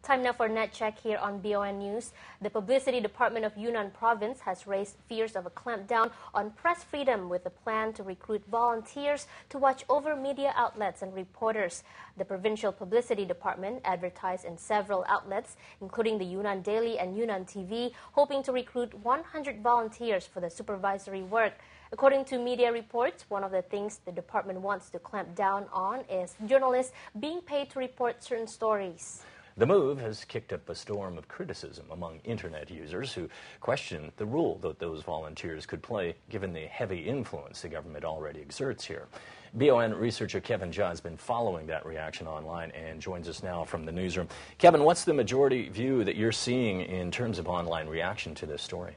Time now for Net Check here on BON News. The Publicity Department of Yunnan Province has raised fears of a clampdown on press freedom with a plan to recruit volunteers to watch over media outlets and reporters. The Provincial Publicity Department advertised in several outlets, including the Yunnan Daily and Yunnan TV, hoping to recruit 100 volunteers for the supervisory work. According to media reports, one of the things the department wants to clamp down on is journalists being paid to report certain stories. The move has kicked up a storm of criticism among internet users who question the role that those volunteers could play given the heavy influence the government already exerts here. BON researcher Kevin Jha has been following that reaction online and joins us now from the newsroom. Kevin, what's the majority view that you're seeing in terms of online reaction to this story?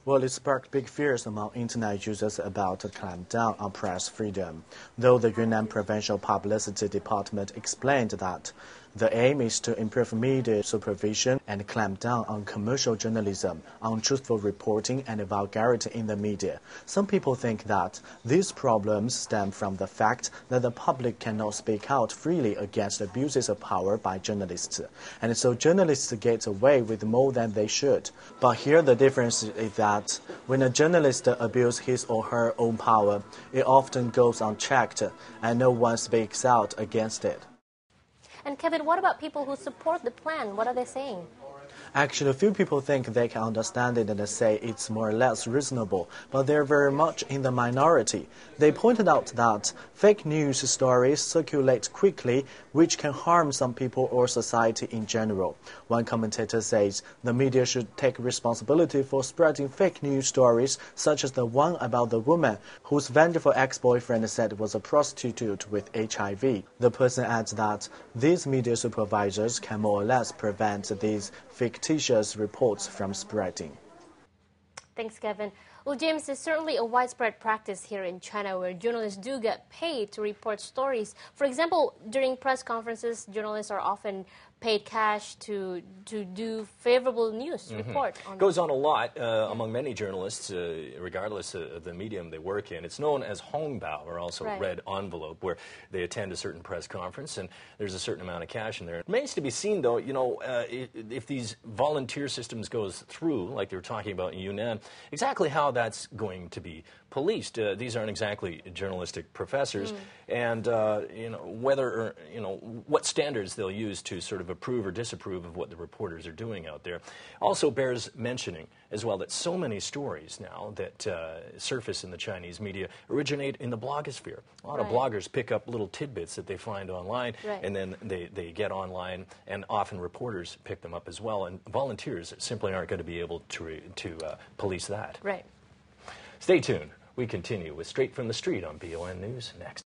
Well, it sparked big fears among internet users about a clampdown on press freedom, though the Yunnan Provincial Publicity Department explained that the aim is to improve media supervision and clamp down on commercial journalism, untruthful reporting and vulgarity in the media. Some people think that these problems stem from the fact that the public cannot speak out freely against abuses of power by journalists, and so journalists get away with more than they should. But here the difference is that when a journalist abuses his or her own power, it often goes unchecked and no one speaks out against it. And Kevin, what about people who support the plan? What are they saying? Actually, a few people think they can understand it and say it's more or less reasonable, but they're very much in the minority. They pointed out that fake news stories circulate quickly, which can harm some people or society in general. One commentator says the media should take responsibility for spreading fake news stories, such as the one about the woman whose vengeful ex-boyfriend said was a prostitute with HIV. The person adds that these media supervisors can more or less prevent these fictitious reports from spreading. Thanks, Kevin. Well, James, there's certainly a widespread practice here in China where journalists do get paid to report stories. For example, during press conferences, journalists are often paid cash to do favorable news report. Goes on a lot among many journalists, regardless of the medium they work in. It's known as hongbao, or also red envelope, where they attend a certain press conference and there's a certain amount of cash in there. It remains to be seen, though, if these volunteer systems goes through, like they were talking about in Yunnan, exactly how that's going to be policed. These aren't exactly journalistic professors, and whether or, what standards they'll use to sort of approve or disapprove of what the reporters are doing out there. Also bears mentioning as well that so many stories now that surface in the Chinese media originate in the blogosphere. A lot of bloggers pick up little tidbits that they find online, and then they get online, and often reporters pick them up as well, and volunteers simply aren't going to be able to police that. Right. Stay tuned. We continue with Straight from the Street on BON News next.